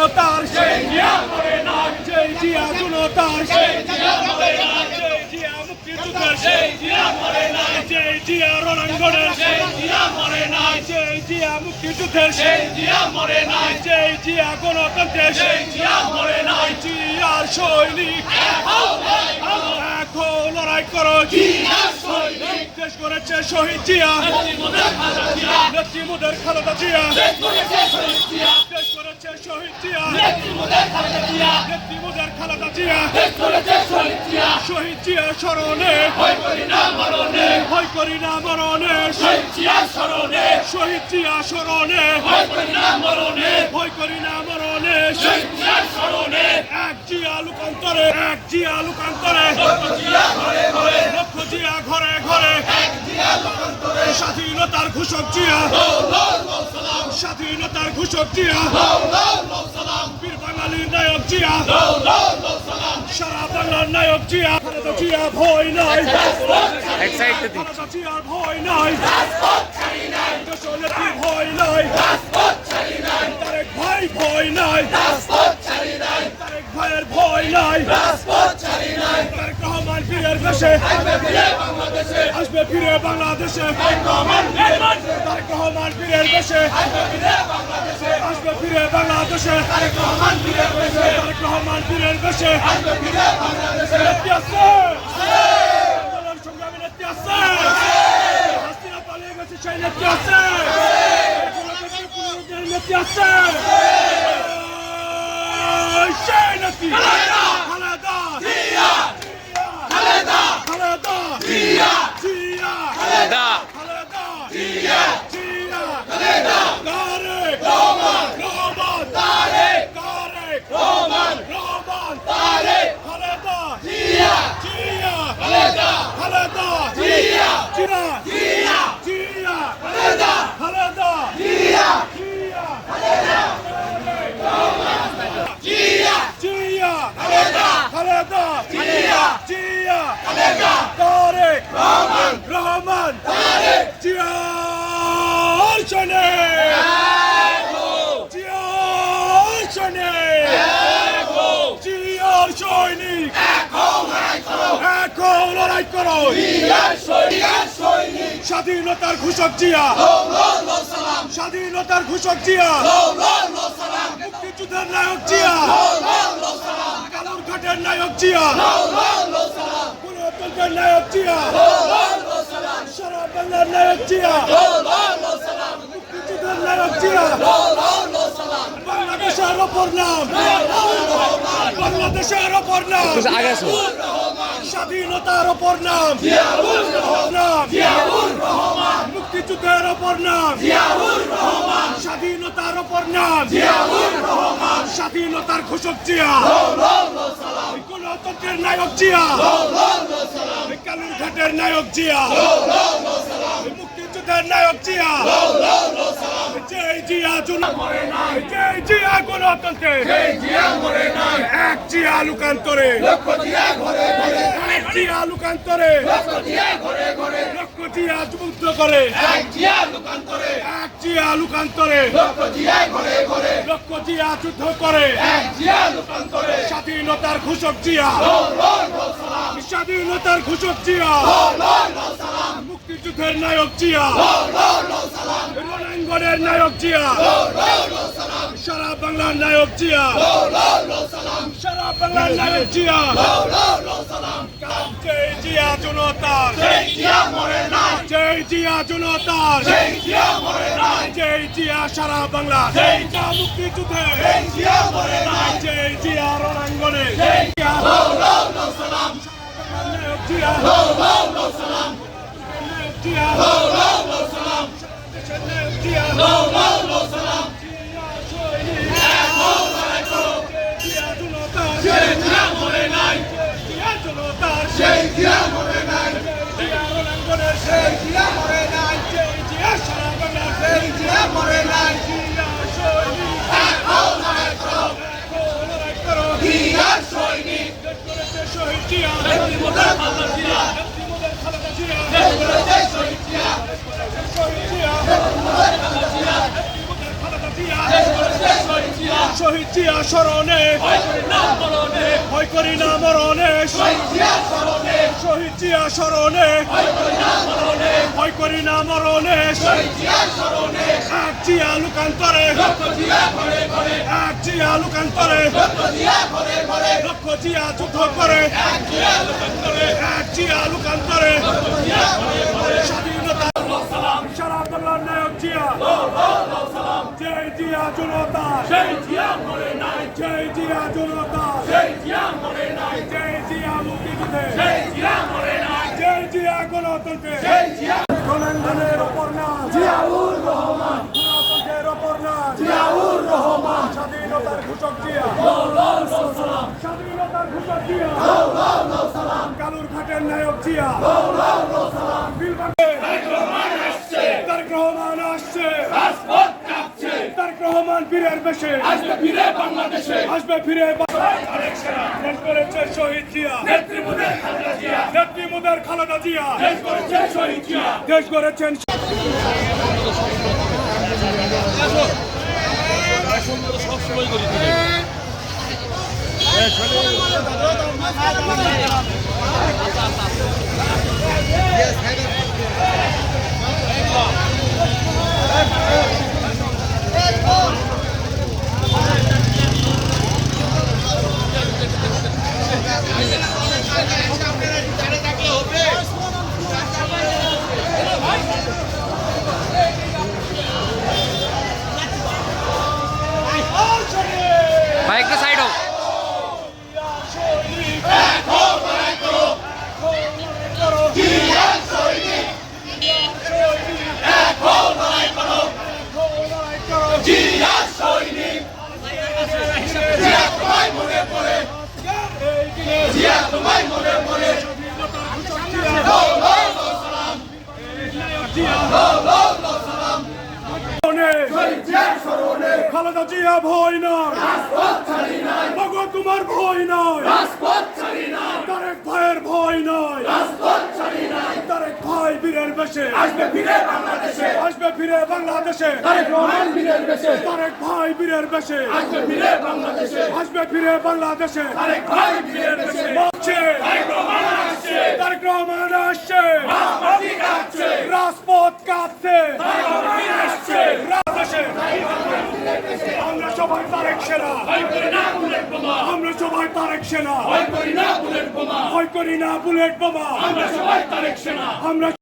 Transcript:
জনতার সেই জিয়া মরে নাই, সেই জিয়া জনতার সেই জিয়া মরে নাই, সেই জিয়া মুক্তিযুদ্ধের সেই জিয়া মরে নাই, সেই জিয়া রণাঙ্গনের সেই জিয়া মরে নাই, সেই জিয়া মুক্তিযুদ্ধের সেই জিয়া মরে নাই, সেই জিয়া গণতন্ত্রের সেই জিয়া মরে নাই। জিয়ার সৈনিক এখন লড়াই করো, জিয়ার সৈনিক দেশ করেছে শহীদ জিয়া, নেত্রী মোদের খালেদা জিয়া, দেশ করেছে শহীদ জিয়া, নেত্রী মোদের খালেদা জিয়া, দেশ করেছে শহীদ জিয়া, শহীদ জিয়া স্মরণে ভয় করি না মরণে, ভয় করি না মরণে, শহীদ জিয়া স্মরণে, শহীদ জিয়া স্মরণে ভয় করি না মরণে, ভয় করি না মরণে, শহীদ জিয়া স্মরণে। এক জিয়া লোকান্তরে, এক জিয়া লোকান্তরে, লক্ষ জিয়া ঘরে ঘরে, লক্ষ জিয়া ঘরে ঘরে, এক জিয়া লোকান্তরে, স্বাধীনতার ঘোষক জিয়া, স্বাধীনতার ঘোষক জিয়া, বীর বাঙালির নায়ক জিয়া, সারা বাংলার নায়ক জিয়া। খালেদা জিয়া ভয় নাই, খালেদা জিয়ার ভয় নাই, দেশনেত্রী ভয় নাই, তারেক ভাই ভয় নাই, তারেক ভাইয়ের ভয় নাই, তারেক রহমান ফিরে দেশে আসবে, ফিরে বাংলাদেশে, তারেক রহমান ফিরে দেশে আসবে, ফিরে বাংলাদেশে, তারেক রহমান ফিরে দেশে, তারেক রহমান ফিরে দেশে আসবে, ফিরে বাংলাদেশে। নেত্রী আছে, আন্দোলন সংগ্রামী নেত্রী আছে, হাসিনা পালিয়ে গেছে সেই নেত্রী আছে, নেত্রী আছে, সেই নেত্রী খালেদা জিয়া, খালেদা খালেদা জিয়া, জিয়া খালেদা, খালেদা জিয়া, জিয়া খালেদা, তারেক রহমান, রহমান তারেক, তারেক রহমান, রহমান তারেক, খালেদা জিয়া, জিয়া খালেদা, খালেদা জিয়া, জিয়া জিয়া, জিয়া খালেদা, খালেদা জিয়া, জিয়া খালেদা, জিয়া, জিয়া খালেদা, খালেদা জিয়া, জিয়া খালেদা, তারেক রহমান, রহমান তারেক, জিয়ার শনে, জিয়ার শনে, জিয়ার সৈনিক এখন লড়াই করো, জিয়ার সৈনিক, স্বাধীনতার ঘোষক জিয়া, স্বাধীনতার ঘোষক জিয়া, মুক্তিযুদ্ধের নায়ক জিয়া, কালুরঘাটের নায়ক জিয়া, গণতন্ত্রের নায়ক জিয়া, সারা বাংলার নায়ক জিয়া, মুক্তিযুদ্ধের নায়ক জিয়া, বাংলাদেশের অপর নাম, বাংলাদেশের অপর নাম, স্বাধীনতার অপর নাম, মুক্তিযুদ্ধের অপর নাম, স্বাধীনতার অপর নাম, স্বাধীনতার ঘোষক জিয়া, গণতন্ত্রের নায়ক জিয়া, কালুরঘাটের নায়ক জিয়া, মুক্তিযুদ্ধের নায়ক জিয়া, জয় জিয়া মরে নাই, জয় জিয়া গণতন্ত্রে, এক জিয়া লোকান্তরে, লক্ষ জিয়া ঘরে ঘরে, এক জিয়া লোকান্তরে, লক্ষ জিয়া ঘরে ঘরে, লক্ষ জিয়া যুদ্ধ করে, এক জিয়া লোকান্তরে, এক জিয়া লোকান্তরে, লক্ষ জিয়া ঘরে ঘরে, লক্ষ জিয়া যুদ্ধ করে, এক জিয়া লোকান্তরে, স্বাধীনতার ঘোষক জিয়া, স্বাধীনতার ঘোষক জিয়া, মুক্তিযুদ্ধের নায়ক জিয়া, রণাঙ্গনের নায়ক জিয়া, সারা বাংলার নায়ক জিয়া, সারা বাংলার নায়ক জিয়া, জয় জিয়া জনতার, জয় জিয়া মরে নাই, জয় জিয়া জনতার, জয় জিয়া মরে নাই, জয় জিয়া সারা বাংলা, জয় জিয়া মুক্তিযুদ্ধে, জয় জিয়া মরে নাই, জয় জিয়া রণাঙ্গনে, জয় জিয়া সালাম, নায়ক জিয়া সালাম, জিয়া সালাম, জিয়া সালাম, জিয়া মরে নাই, জিয়া জনতার, সেই জিয়া মরে নাই, জিয়া রণাঙ্গনের, সেই জিয়া মরে নাই, জিয়া সারা বাংলার, সেই জিয়া মরে নাই, জিয়া সৈনিক লড়াই করো, জিয়ার সৈনিক, দেশ করেছে শহীদ জিয়া, নেত্রী মোদের খালেদা জিয়া, নেত্রী মোদের খালেদা জিয়া, দেশ করেছে শহীদ জিয়া, জিয়া স্মরণে ভয় করি না মরণে শহীদ জিয়া স্মরণে ভয় করি না মরণে এক জিয়া লুকান্তরে এক জিয়া লুকান্তরে লক্ষ জিয়া যুদ্ধ করে এক জিয়া লুকান্তরে স্বাধীনতা সারা আব্দুল্লাহ নায়ক জিয়া জয় জিয়া জনতা জয় জিয়া জনতা জয় জিয়া মুক্তিযুদ্ধে জয় জিয়া গণতন্ত্রে গণতন্ত্রের ওপর না জিয়াউর রহমান গণতন্ত্রের ওপর না জিয়াউর রহমান স্বাধীনতার ঘোষক জিয়া স্বাধীনতার ঘোষক জিয়া কালুর ঘাটের নায়ক জিয়া তারেক রহমান আসছে তারেক রহমান বীরের বেশে আসবে ফিরে দেশ করেছে শহীদ জিয়া নেত্রী মুদের খালেদা জিয়া দেশ করেছেন সবসময় করি ভাই একটু সাইড হোক খালেদা জিয়া ভয় নয় ভগৎ তোমার ভয় নয় তারেক ভাইয়ের ভয় নয় তারেক ভাই বীরের বেশে আসবে ফিরে বাংলাদেশে তারেক ভাই বীরের বেশে আসবে ফিরে বাংলাদেশে তারেক রহমান আসছে রাজপথ কাঁপছে আমরা সবাই তারেক সেনা আমরা সবাই তারেক সেনা ভয় করি না বুলেট বোমা আমরা